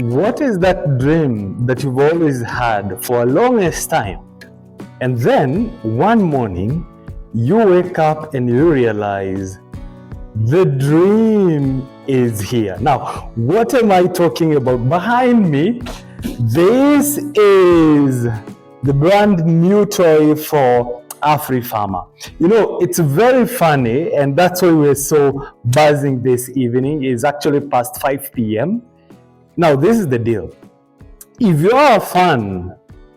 what is that dream that you've always had for a longest time? And then one morning, you wake up and you realize the dream is here. Now, what am I talking about? Behind me, this is the brand new toy for Afrifama. You know, it's very funny, and that's why we're so buzzing this evening. It's actually past 5 p.m. Now, this is the deal. If you're a fan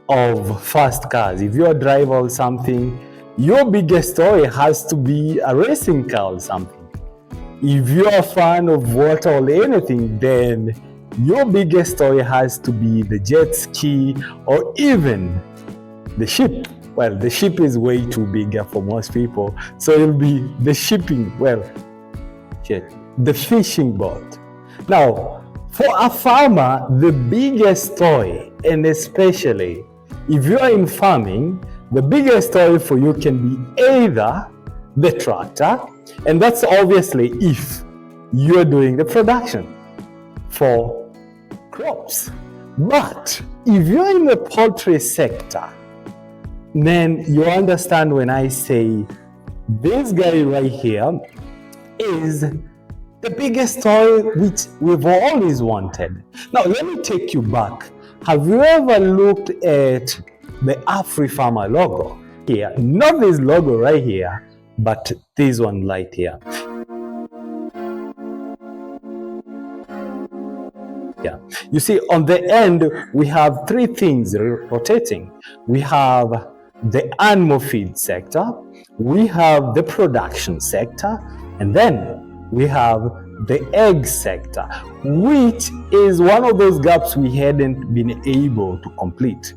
of fast cars, if you're a driver or something, your biggest toy has to be a racing car or something. If you're a fan of water or anything, then your biggest toy has to be the jet ski or even the ship. Well, the ship is way too bigger for most people, so it'll be the shipping, the fishing boat. Now, for a farmer, the biggest toy, and especially if you are in farming, the biggest toy for you can be either the tractor, and that's obviously if you're doing the production for crops. But if you're in the poultry sector, then you understand when I say this guy right here is the biggest toy which we've always wanted. Now, let me take you back. Have you ever looked at the Afrifama logo here? Not this logo right here, but this one right here. Yeah. You see, on the end, we have three things rotating. We have the animal feed sector, we have the production sector, and then we have the egg sector, which is one of those gaps we hadn't been able to complete.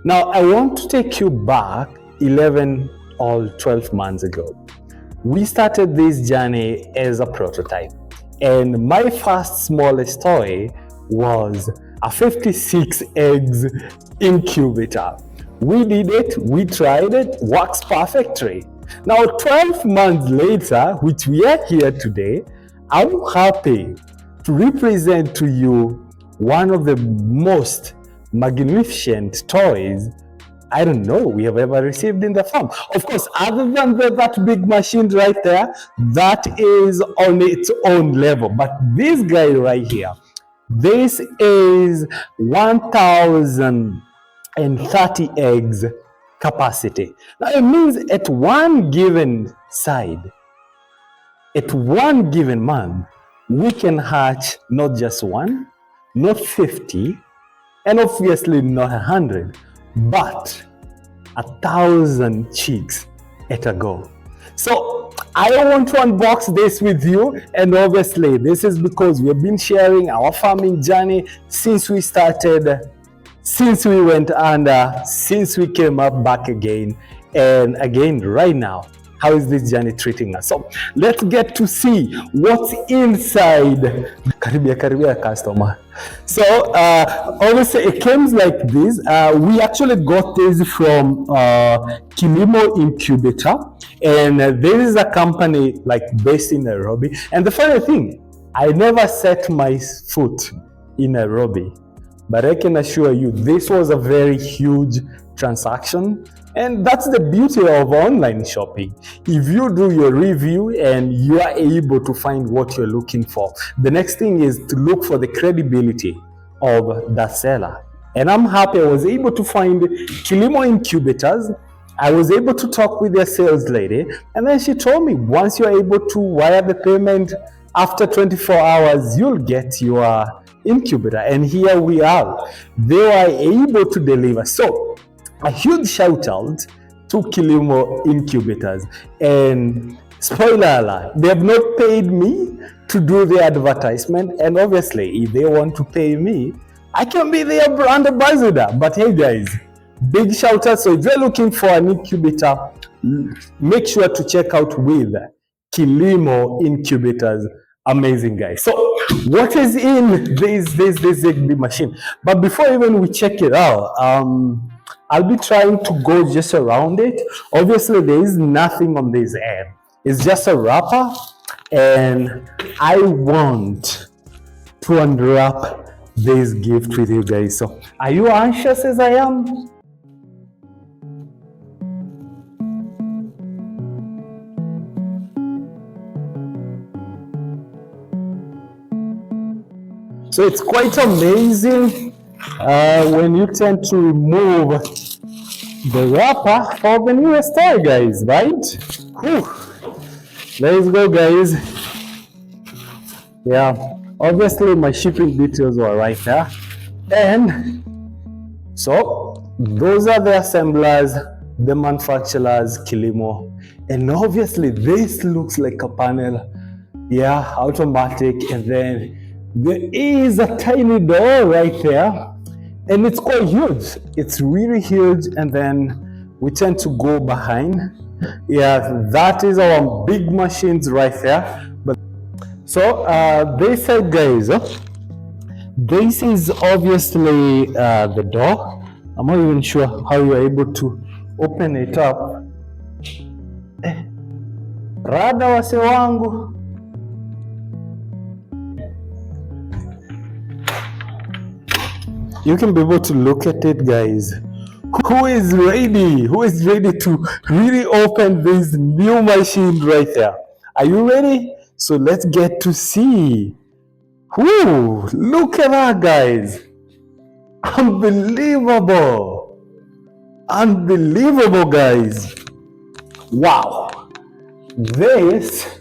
Now, I want to take you back 11 or 12 months ago. We started this journey as a prototype, and my first smallest toy was a 56 eggs incubator. We did it, we tried it, works perfectly. Now, 12 months later, which we are here today, I'm happy to represent to you one of the most magnificent toys, I don't know, we have ever received in the farm. Of course, other than that big machine right there, that is on its own level. But this guy right here, this is 1,030 eggs capacity. Now, it means at one given side, at one given month, we can hatch not just one, not 50, and obviously not 100, but 1,000 chicks at a go. So I want to unbox this with you, and obviously this is because we've been sharing our farming journey since we started, since we went under, since we came up back again, and again right now. How is this journey treating us? So let's get to see what's inside. Karibia customer. So obviously it comes like this. We actually got this from Kinimo Incubator, and this is a company like based in Nairobi. And the funny thing, I never set my foot in Nairobi, but I can assure you this was a very huge transaction. And that's the beauty of online shopping. If you do your review and you are able to find what you're looking for, the next thing is to look for the credibility of the seller. And I'm happy I was able to find Kilimo Incubators. I was able to talk with their sales lady, and then she told me once you're able to wire the payment, after 24 hours, you'll get your incubator. And here we are. They were able to deliver. So a huge shout out to Kilimo Incubators. And spoiler alert, they have not paid me to do the advertisement. And obviously, if they want to pay me, I can be their brand ambassador. But hey guys, big shout out. So if you're looking for an incubator, make sure to check out with Kilimo Incubators. Amazing guys. So what is in this big machine? But before even we check it out, I'll be trying to go just around it. Obviously, there is nothing on this end. It's just a wrapper, and I want to unwrap this gift with you guys. So are you anxious as I am? So it's quite amazing when you tend to remove the wrapper for the newest toy, guys, right? Whew. Let's go, guys. Yeah, obviously my shipping details were right there. And so those are the assemblers, the manufacturers, Kinimo. And obviously this looks like a panel. Yeah, automatic. And then there is a tiny door right there. And it's quite huge. It's really huge. And then we tend to go behind. Yeah, that is our big machines right there. But so they said, guys, this is obviously the door. I'm not even sure how you're able to open it up. Rada wase wangu. You can be able to look at it, guys. Who is ready? Who is ready to really open this new machine right there? Are you ready? So let's get to see. Whoo, look at that, guys. Unbelievable. Unbelievable, guys. Wow. This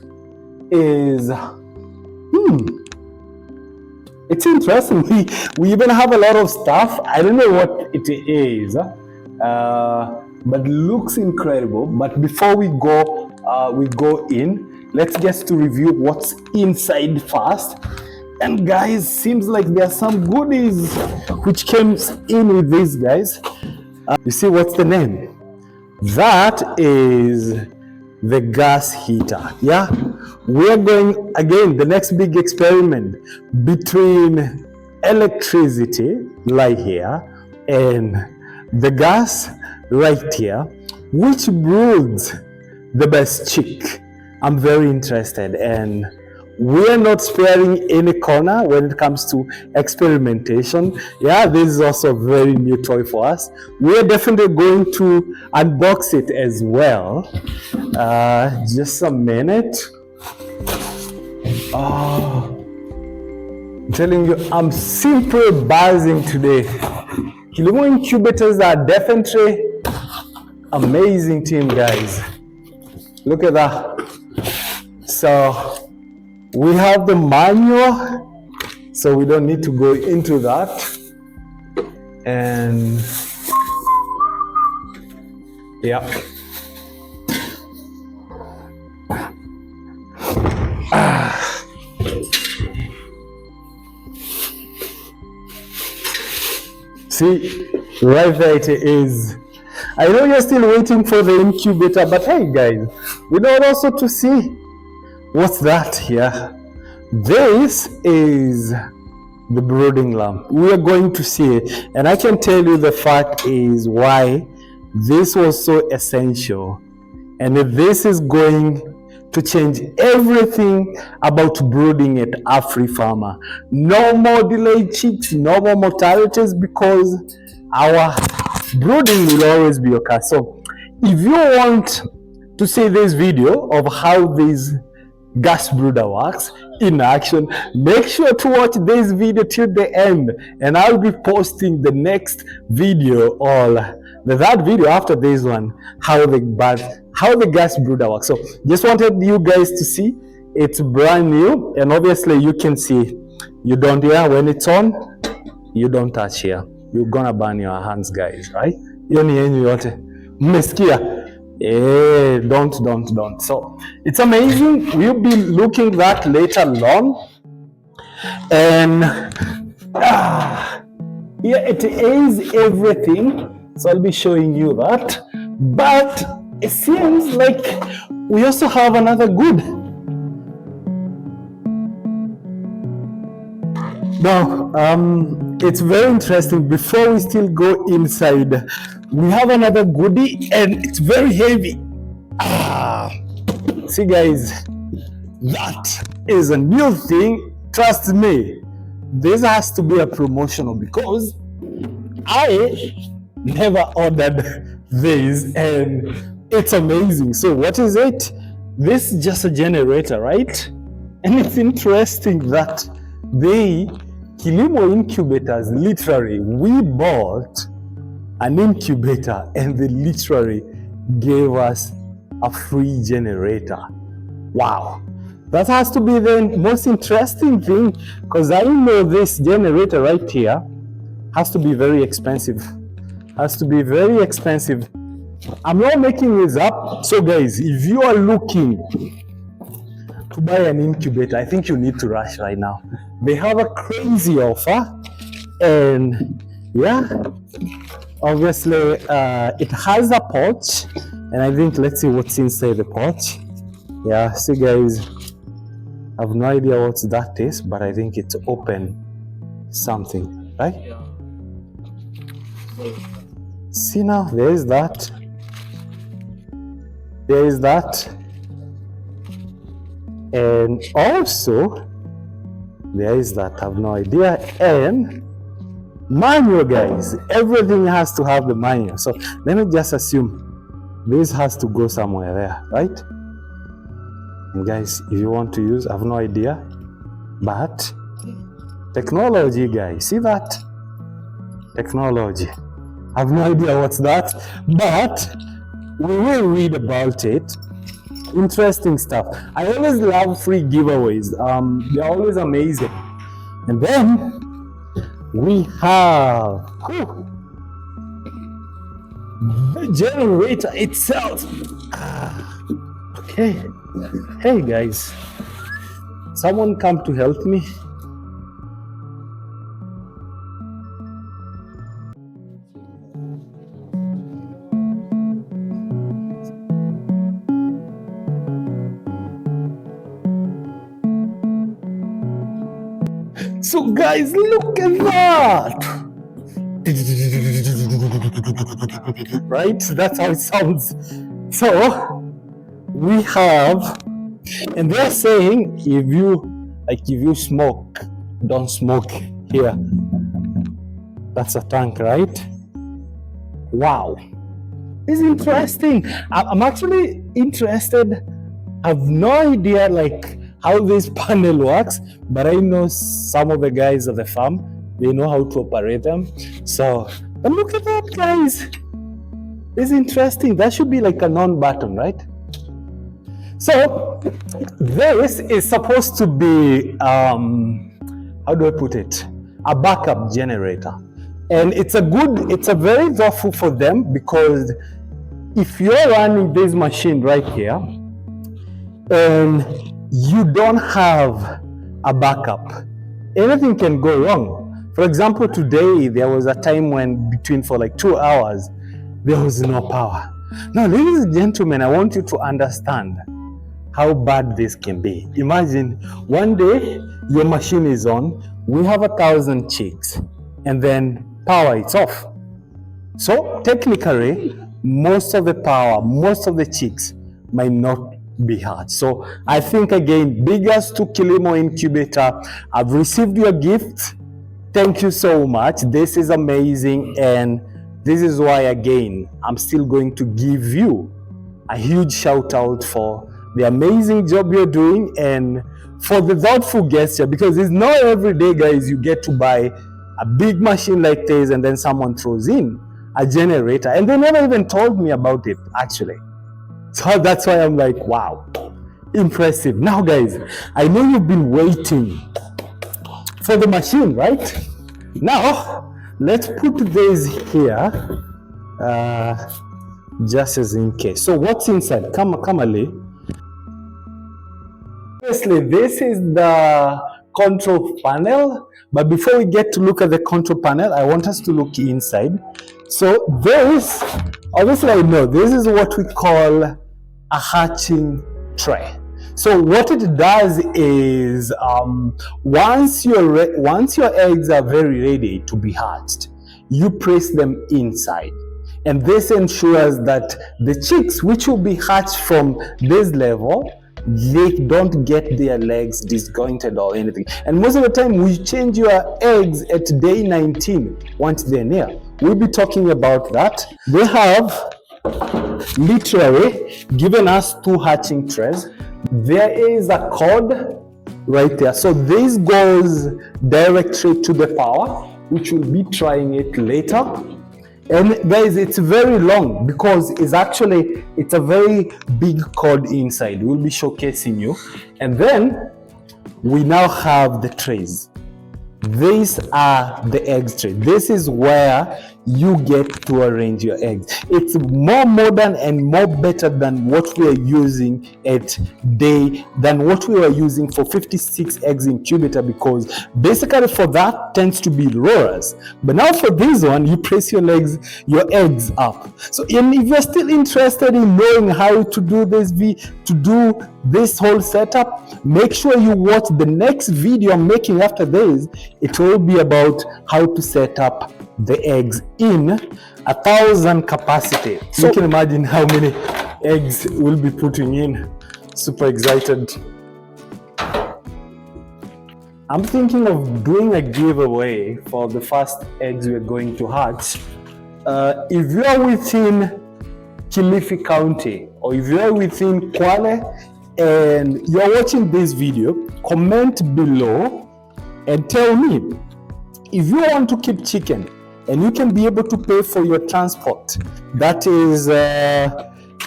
is it's interesting. We even have a lot of stuff. I don't know what it is, but looks incredible. But before we go in, let's get to review what's inside first. And guys, seems like there are some goodies which came in with these, guys. You see, what's the name? That is the gas heater. Yeah, we're going again, the next big experiment between electricity right here and the gas right here. Which broods the best chick? I'm very interested, and we're not sparing any corner when it comes to experimentation. Yeah, this is also a very new toy for us. We're definitely going to unbox it as well. Just a minute. Oh, I'm telling you, I'm super buzzing today. Kilimo Incubators are definitely amazing team, guys. Look at that. So we have the manual, so we don't need to go into that. And yeah. See, right there it is. I know you're still waiting for the incubator, but hey guys, we want also to see what's that here. This is the brooding lamp. We are going to see it, and I can tell you the fact is why this was so essential, and this is going to change everything about brooding at Afrifama. No more delayed chicks, no more mortalities, because our brooding will always be okay. So if you want to see this video of how this gas brooder works in action, make sure to watch this video till the end, and I'll be posting the next video, or the third video after this one, how the gas brooder works. So just wanted you guys to see it's brand new, and obviously you can see, you don't hear when it's on, you don't touch here, you're gonna burn your hands, guys, right? Yoni yenyu yote mmesikia? Don't. So it's amazing. We'll be looking that later on. And here it is everything. So I'll be showing you that. But it seems like we also have another good. Now, it's very interesting. Before we still go inside, we have another goodie, and it's very heavy. See guys, that is a new thing. Trust me, this has to be a promotional because I never ordered this and it's amazing. So what is it? This is just a generator, right? And it's interesting that Kilimo Incubators, literally, we bought an incubator and they literally gave us a free generator. Wow. That has to be the most interesting thing, because I know this generator right here has to be very expensive. Has to be very expensive. I'm not making this up. So guys, if you are looking to buy an incubator, I think you need to rush right now. They have a crazy offer, and yeah, obviously it has a pouch, and I think let's see what's inside the pouch. Yeah, see guys, I have no idea what that is, but I think it's open something, right? Yeah. See now, there is that. There is that. And also, there is that. I have no idea. And manual, guys. Everything has to have the manual. So let me just assume this has to go somewhere there, right? And guys, if you want to use, I have no idea. But technology, guys. See that? Technology. I have no idea what's that. But we will read about it. Interesting stuff. I always love free giveaways. They're always amazing. And then we have the generator itself. Okay. Hey guys, someone come to help me. So guys, look at that! Right? That's how it sounds. So we have, and they're saying if you smoke, don't smoke here. That's a tank, right? Wow. It's interesting. I'm actually interested. I have no idea how this panel works, but I know some of the guys at the farm, they know how to operate them. So, but look at that, guys. It's interesting. That should be like an on button, right? So, this is supposed to be, how do I put it? A backup generator. And it's a very thoughtful for them, because if you're running this machine right here, and you don't have a backup, anything can go wrong. For example, today there was a time when for like 2 hours there was no power. Now, ladies and gentlemen, I want you to understand how bad this can be. Imagine one day your machine is on, we have 1,000 chicks, and then power is off. So technically, most of the power, most of the chicks might not be hard. So I think again, biggest to Kilimo Incubator, I've received your gift. Thank you so much. This is amazing, and this is why again I'm still going to give you a huge shout out for the amazing job you're doing and for the thoughtful gesture, because it's not every day, guys, you get to buy a big machine like this and then someone throws in a generator, and they never even told me about it actually. So that's why I'm like, wow, impressive. Now guys, I know you've been waiting for the machine, right? Now, let's put this here, just as in case. So what's inside? Come Ali. Obviously, this is the control panel, but before we get to look at the control panel, I want us to look inside. So this, obviously I know, this is what we call a hatching tray. So what it does is, once your eggs are very ready to be hatched, you place them inside. And this ensures that the chicks, which will be hatched from this level, they don't get their legs disjointed or anything. And most of the time, we change your eggs at day 19 once they're near. We'll be talking about that. They have literally given us 2 hatching trays. There is a cord right there. So this goes directly to the power, which we'll be trying it later. And guys, it's very long because it's a very big cord inside. We'll be showcasing you. And then we now have the trays. These are the egg tray. This is where you get to arrange your eggs. It's more modern and more better than what we are using than what we were using for 56 eggs incubator, because basically for that tends to be rollers. But now for this one, you place your eggs up. So if you're still interested in knowing how to do this whole setup, make sure you watch the next video I'm making after this. It will be about how to set up the eggs in 1,000 capacity. So you can imagine how many eggs we'll be putting in. Super excited. I'm thinking of doing a giveaway for the first eggs we're going to hatch. If you are within Kilifi County, or if you are within Kwale and you're watching this video, comment below and tell me if you want to keep chicken and you can be able to pay for your transport, that is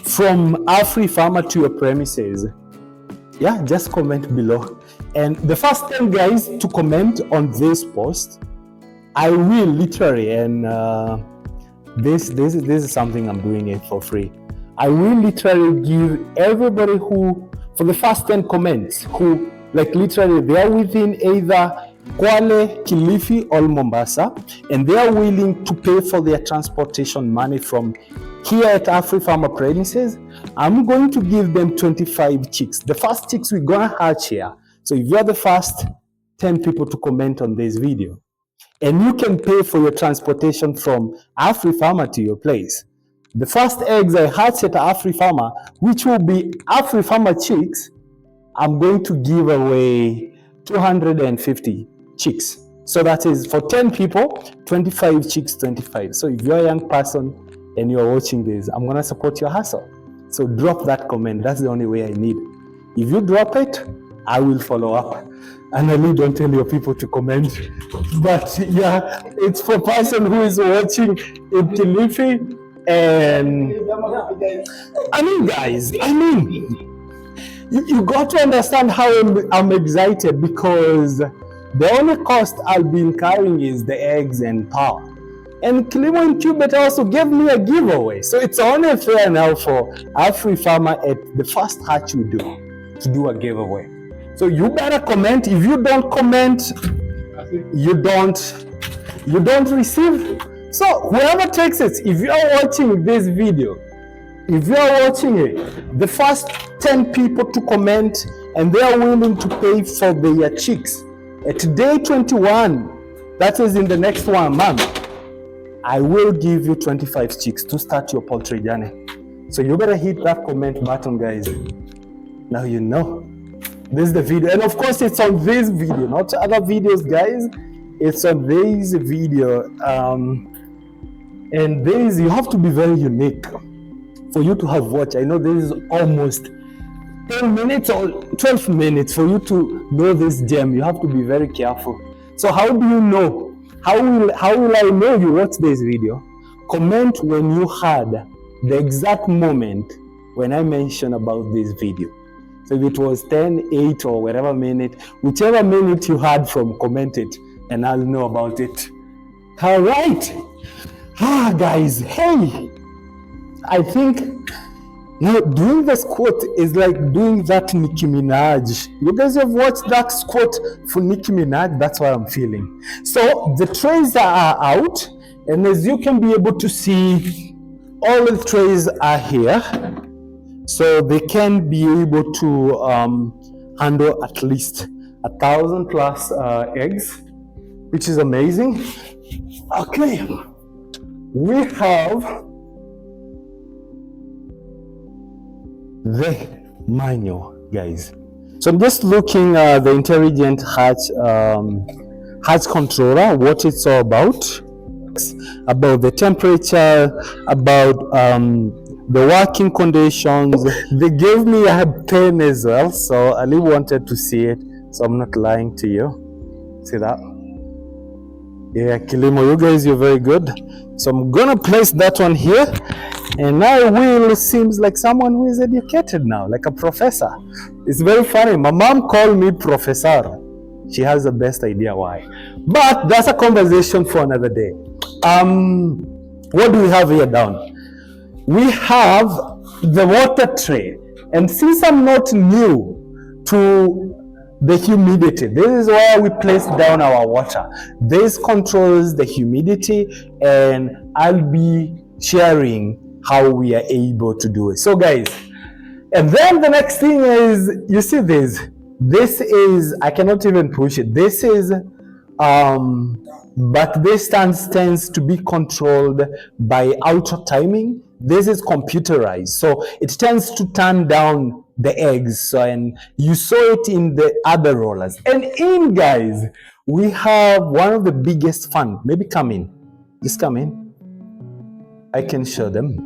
from Afrifama to your premises. Yeah, just comment below. And the first 10 guys to comment on this post, I will literally, and this is something I'm doing it for free. I will literally give everybody who, for the first 10 comments, who like literally they are within either Kwale, Kilifi or Mombasa, and they are willing to pay for their transportation money from here at Afrifama premises, I'm going to give them 25 chicks. The first chicks we're gonna hatch here. So if you're the first 10 people to comment on this video, and you can pay for your transportation from Afrifama to your place, the first eggs I hatch at Afrifama, which will be Afrifama chicks, I'm going to give away 250 chicks. So that is for 10 people, 25 chicks, 25. So if you're a young person and you're watching this, I'm gonna support your hustle. So drop that comment. That's the only way I need. If you drop it, I will follow up. And I really don't tell your people to comment. But yeah, it's for person who is watching in Kilifi. And guys, you got to understand how I'm excited, because the only cost I'll be incurring is the eggs and power. And Kwale Incubator also gave me a giveaway. So it's only fair now for Afrifama at the first hatch we do to do a giveaway. So you better comment. If you don't comment, you don't receive. So whoever takes it, if you are watching this video, if you are watching it, the first 10 people to comment and they are willing to pay for their chicks at day 21, that is in the next 1 month, I will give you 25 chicks to start your poultry journey. So you better hit that comment button, guys. Now you know. This is the video. And of course, it's on this video, not other videos, guys. It's on this video. And this, you have to be very unique for you to have watched. I know this is almost 10 minutes or 12 minutes for you to know this gem. You have to be very careful. So how do you know? How will I know you watched this video? Comment when you heard the exact moment when I mentioned about this video. So if it was 10, 8 or whatever minute, whichever minute you heard from, comment it and I'll know about it. All right. Guys, hey, I think now doing the squat is like doing that Nicki Minaj. You guys have watched that squat for Nicki Minaj? That's what I'm feeling. So the trays are out, and as you can be able to see, all the trays are here. So they can be able to handle at least 1,000 plus eggs, which is amazing. Okay, we have the manual guys. So I'm just looking at the intelligent hatch controller, what it's all about the temperature, about the working conditions. They gave me a pen as well, so Ali wanted to see it, so I'm not lying to you. See that? Yeah, Kilimo, you guys, you're very good. So I'm gonna place that one here, and now Will seems like someone who is educated now, like a professor. It's very funny. My mom called me professor. She has the best idea why. But that's a conversation for another day. What do we have here down? We have the water tray. And since I'm not new to the humidity, this is where we place down our water. This controls the humidity, and I'll be sharing how we are able to do it. So guys, and then the next thing is, you see this. This is, I cannot even push it. This is, but this tends to be controlled by auto timing. This is computerized, so it tends to turn down the eggs. So, and you saw it in the other rollers. And in, guys, we have one of the biggest fun. Maybe come in. Just come in. I can show them.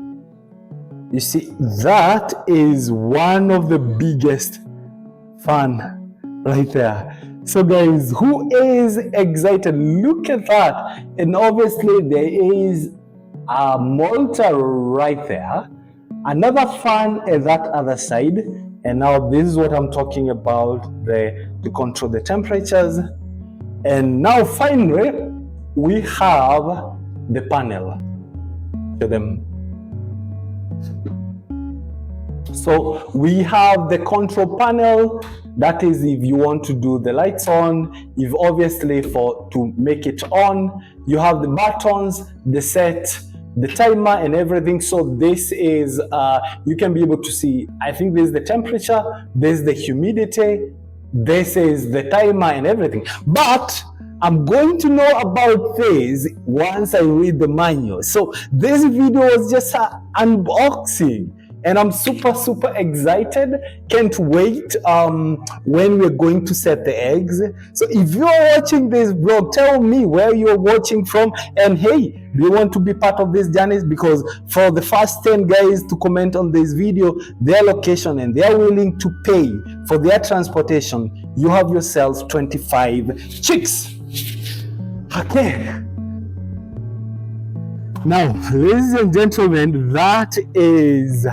You see, that is one of the biggest fun right there. So guys, who is excited? Look at that. And obviously there is a Malta right there. Another fan at that other side. And now this is what I'm talking about, to control the temperatures. And now finally, we have the panel. Show them. So we have the control panel. That is if you want to do the lights on, if obviously to make it on, you have the buttons, the set, the timer and everything. So this is, you can be able to see, I think this is the temperature, this is the humidity, this is the timer and everything. But I'm going to know about this once I read the manual. So this video was just an unboxing. And I'm super excited. Can't wait when we're going to set the eggs. So if you're watching this vlog, tell me where you're watching from. And hey, do you want to be part of this journey? Because for the first 10 guys to comment on this video, their location, and they're willing to pay for their transportation, you have yourselves 25 chicks. Okay. Now, ladies and gentlemen, that is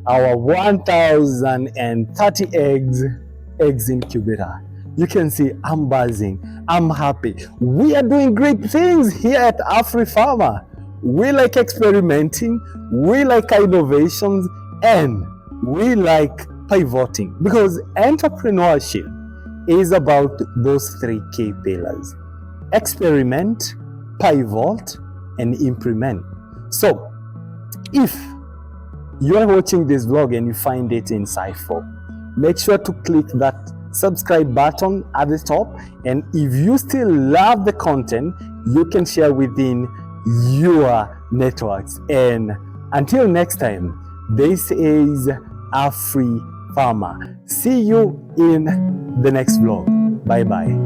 our 1030 eggs incubator. You can see I'm buzzing, I'm happy. We are doing great things here at Afrifama. We like experimenting, we like innovations, and we like pivoting, because entrepreneurship is about those 3 key pillars: experiment, pivot, and implement. So if you are watching this vlog and you find it insightful, make sure to click that subscribe button at the top. And if you still love the content, you can share within your networks. And until next time, this is Afrifama. See you in the next vlog. Bye bye.